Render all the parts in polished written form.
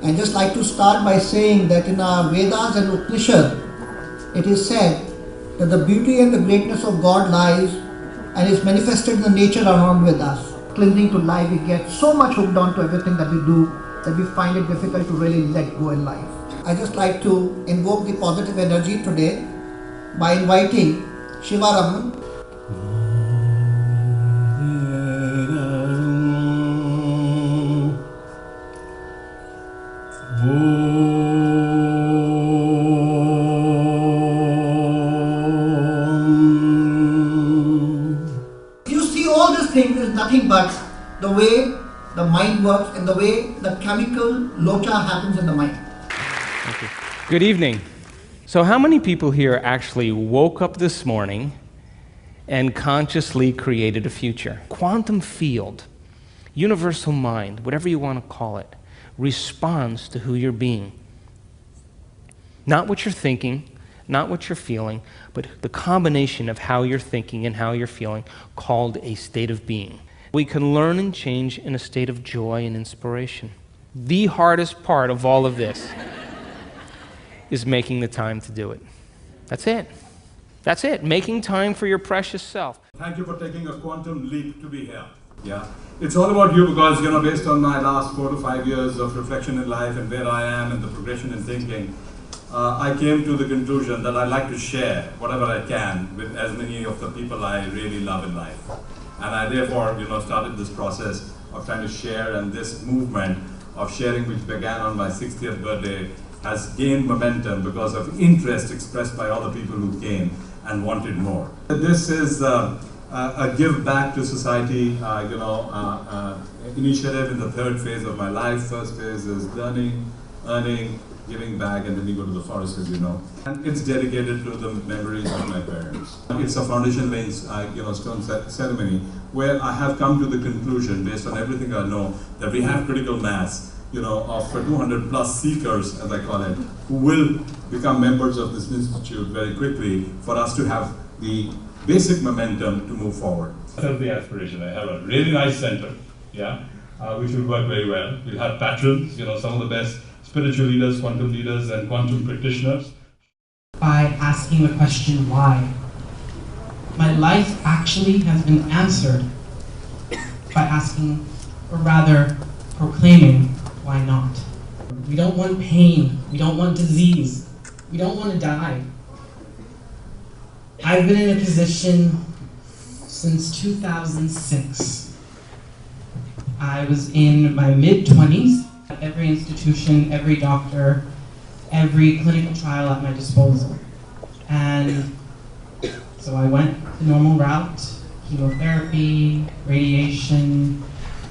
I just like to start by saying that in our Vedas and Upanishad, it is said that the beauty and the greatness of God lies and is manifested in the nature around with us. Clinging to life, we get so much hooked on to everything that we do that we find it difficult to really let go in life. I just like to invoke the positive energy today by inviting Shiva Raman. You see, all these things is nothing but the way the mind works and the way the chemical locha happens in the mind. Thank you. Good evening. So how many people here actually woke up this morning and consciously created a future? Quantum field, universal mind, whatever you want to call it, responds to who you're being. Not what you're thinking, not what you're feeling, but the combination of how you're thinking and how you're feeling, called a state of being. We can learn and change in a state of joy and inspiration. The hardest part of all of this is making the time to do it. That's it. That's it. Making time for your precious self. Thank you for taking a quantum leap to be here. Yeah. It's all about you because, based on my last 4 to 5 years of reflection in life and where I am and the progression in thinking, I came to the conclusion that I'd like to share whatever I can with as many of the people I really love in life. And I therefore, started this process of trying to share, and this movement of sharing, which began on my 60th birthday, has gained momentum because of interest expressed by all the people who came and wanted more. This is a give back to society, initiative in the third phase of my life. First phase is learning, earning, giving back, and then you go to the forest, as you know. And it's dedicated to the memories of my parents. It's a foundation laying, stone ceremony where I have come to the conclusion, based on everything I know, that we have critical mass, of 200 plus seekers, as I call it, who will become members of this institute very quickly for us to have the basic momentum to move forward. That's the aspiration. I have a really nice center, which will work very well. We'll have patrons, some of the best spiritual leaders, quantum leaders, and quantum practitioners. By asking the question, why? My life actually has been answered by asking, or rather proclaiming, why not? We don't want pain, we don't want disease, we don't want to die. I've been in a position since 2006. I was in my mid-20s. Every institution, every doctor, every clinical trial at my disposal. And so I went the normal route, chemotherapy, radiation,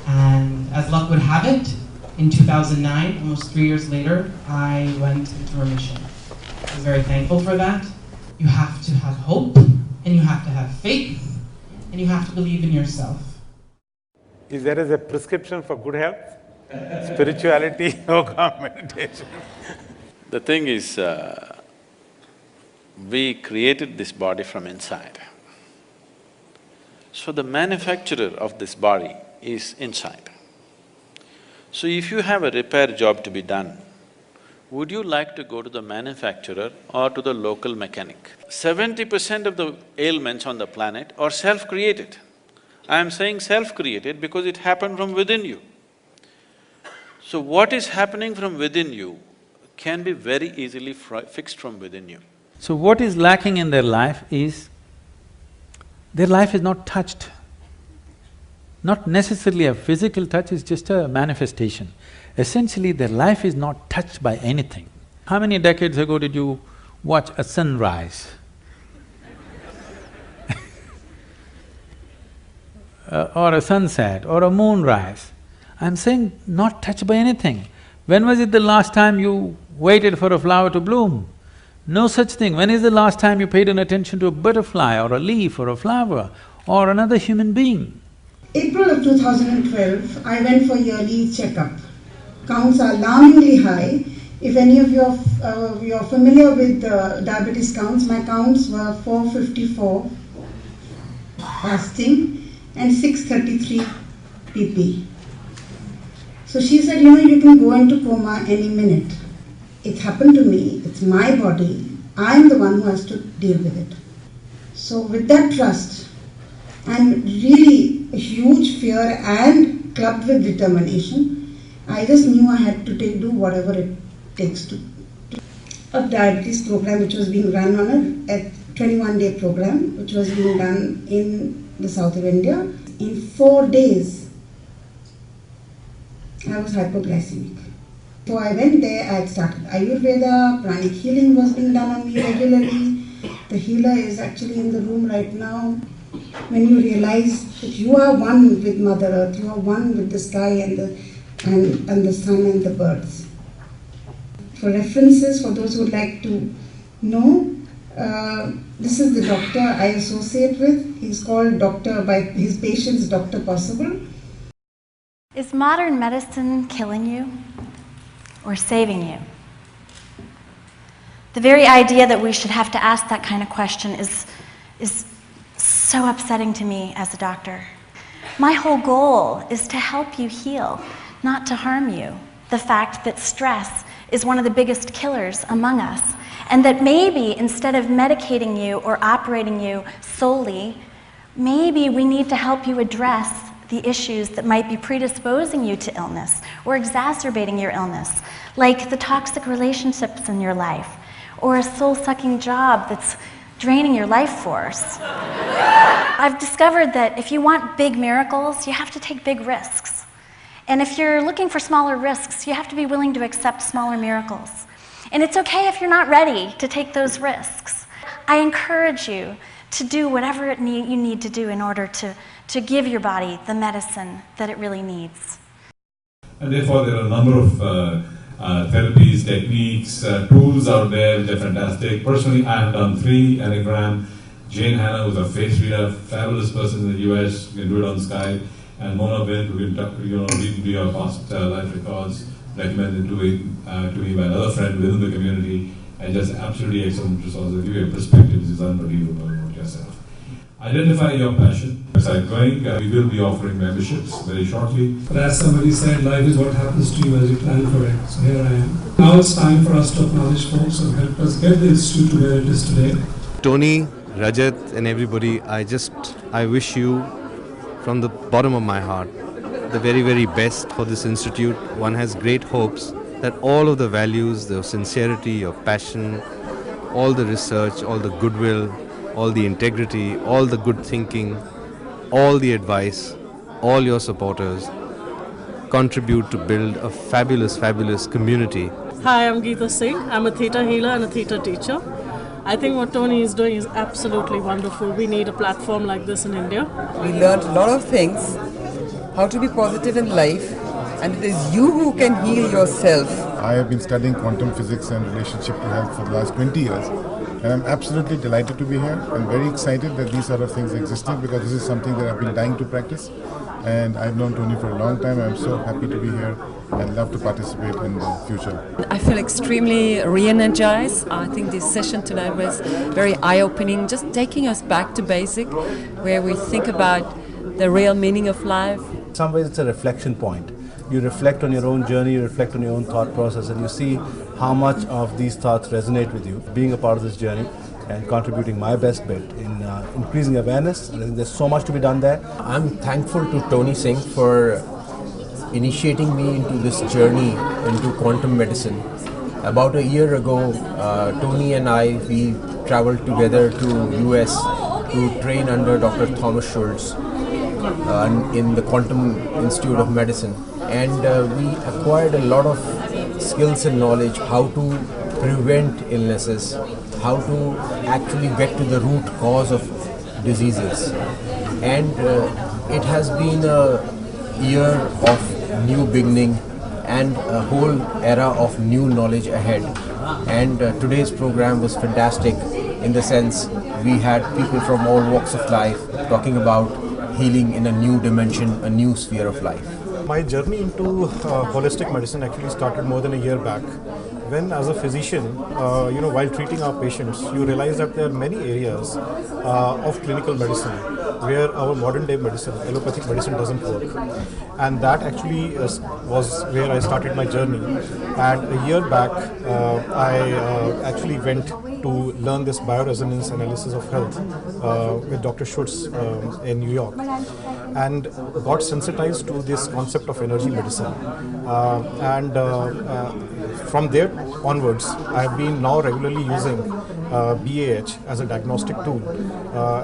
and as luck would have it, in 2009, almost 3 years later, I went into remission. I was very thankful for that. You have to have hope, and you have to have faith, and you have to believe in yourself. If there is a prescription for good health, spirituality, yoga, meditation. The thing is, we created this body from inside. So the manufacturer of this body is inside. So if you have a repair job to be done, would you like to go to the manufacturer or to the local mechanic? 70% of the ailments on the planet are self-created. I am saying self-created because it happened from within you. So what is happening from within you can be very easily fixed from within you. So what is lacking in their life is, their life is not touched. Not necessarily a physical touch, it's just a manifestation. Essentially, their life is not touched by anything. How many decades ago did you watch a sunrise? Or a sunset, or a moonrise? I'm saying not touched by anything. When was it the last time you waited for a flower to bloom? No such thing. When is the last time you paid an attention to a butterfly or a leaf or a flower or another human being? April of 2012, I went for yearly checkup. Counts are alarmingly high. If any of you are familiar with diabetes counts, my counts were 454 fasting and 633 pp. So she said, you can go into coma any minute. It happened to me, it's my body, I'm the one who has to deal with it. So with that trust and really a huge fear and clubbed with determination, I just knew I had to do whatever it takes to. A diabetes program which was being run on a 21-day program which was being done in the south of India. In 4 days, I was hypoglycemic. So I went there, I had started Ayurveda, pranic healing was being done on me regularly. The healer is actually in the room right now. When you realize that you are one with Mother Earth, you are one with the sky and the sun and the birds. For references, for those who would like to know, this is the doctor I associate with. He's called doctor by his patients, Dr. Possible. Is modern medicine killing you or saving you? The very idea that we should have to ask that kind of question is so upsetting to me as a doctor. My whole goal is to help you heal, not to harm you. The fact that stress is one of the biggest killers among us, and that maybe instead of medicating you or operating you solely, maybe we need to help you address the issues that might be predisposing you to illness or exacerbating your illness, like the toxic relationships in your life or a soul-sucking job that's draining your life force. I've discovered that if you want big miracles, you have to take big risks. And if you're looking for smaller risks, you have to be willing to accept smaller miracles. And it's okay if you're not ready to take those risks. I encourage you to do whatever you need to do in order to give your body the medicine that it really needs. And therefore, there are a number of therapies, techniques, tools out there which are fantastic. Personally, I have done 3 Enneagram. Jane Hanna, who's a face reader, fabulous person in the US, you can do it on Skype. And Mona Wind, who can read your past life records, recommended to me by another friend within the community, and just absolutely excellent resources. Give you a perspective, this is unbelievable about yourself. Identify your passion. Website going, we will be offering memberships very shortly. But as somebody said, life is what happens to you as you plan for it. So here I am. Now it's time for us to acknowledge folks who helped us get the institute to where it is today. Tony, Rajat, and everybody, I wish you from the bottom of my heart the very, very best for this institute. One has great hopes that all of the values, the sincerity, your passion, all the research, all the goodwill, all the integrity, all the good thinking, all the advice, all your supporters contribute to build a fabulous, fabulous community. Hi, I'm Geeta Singh. I'm a theatre healer and a theatre teacher. I think what Tony is doing is absolutely wonderful. We need a platform like this in India. We learned a lot of things, how to be positive in life, and it is you who can heal yourself. I have been studying quantum physics and relationship to health for the last 20 years, and I'm absolutely delighted to be here. I'm very excited that these sort of things existed because this is something that I've been dying to practice, and I've known Tony for a long time. I'm so happy to be here and love to participate in the future. I feel extremely re-energized. I think this session tonight was very eye-opening, just taking us back to basic, where we think about the real meaning of life. In some ways it's a reflection point. You reflect on your own journey, you reflect on your own thought process, and you see how much of these thoughts resonate with you. Being a part of this journey and contributing my best bit in increasing awareness, I think there's so much to be done there. I'm thankful to Tony Singh for initiating me into this journey into quantum medicine. About a year ago, Tony and we traveled together to US to train under Dr. Thomas Schultz in the Quantum Institute of Medicine, and we acquired a lot of skills and knowledge how to prevent illnesses, how to actually get to the root cause of diseases, and it has been a year of new beginning and a whole era of new knowledge ahead. And today's program was fantastic in the sense we had people from all walks of life talking about healing in a new dimension, a new sphere of life. My journey into holistic medicine actually started more than a year back. When as a physician, while treating our patients, you realize that there are many areas of clinical medicine where our modern day medicine, allopathic medicine, doesn't work. And that actually was where I started my journey. And a year back, I actually went to learn this bioresonance analysis of health with Dr. Schutz in New York, and got sensitized to this concept of energy medicine. From there onwards, I have been now regularly using BAH as a diagnostic tool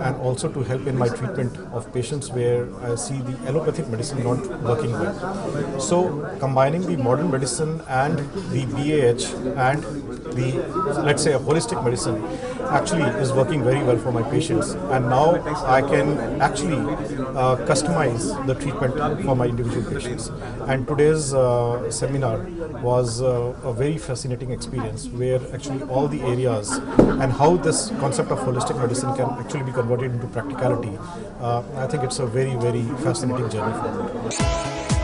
and also to help in my treatment of patients where I see the allopathic medicine not working well. So combining the modern medicine and the BAH and the, let's say, a holistic medicine actually is working very well for my patients, and now I can actually customize the treatment for my individual patients. And today's seminar was a very fascinating experience where actually all the areas and how this concept of holistic medicine can actually be converted into practicality. I think it's a very, very fascinating journey for me.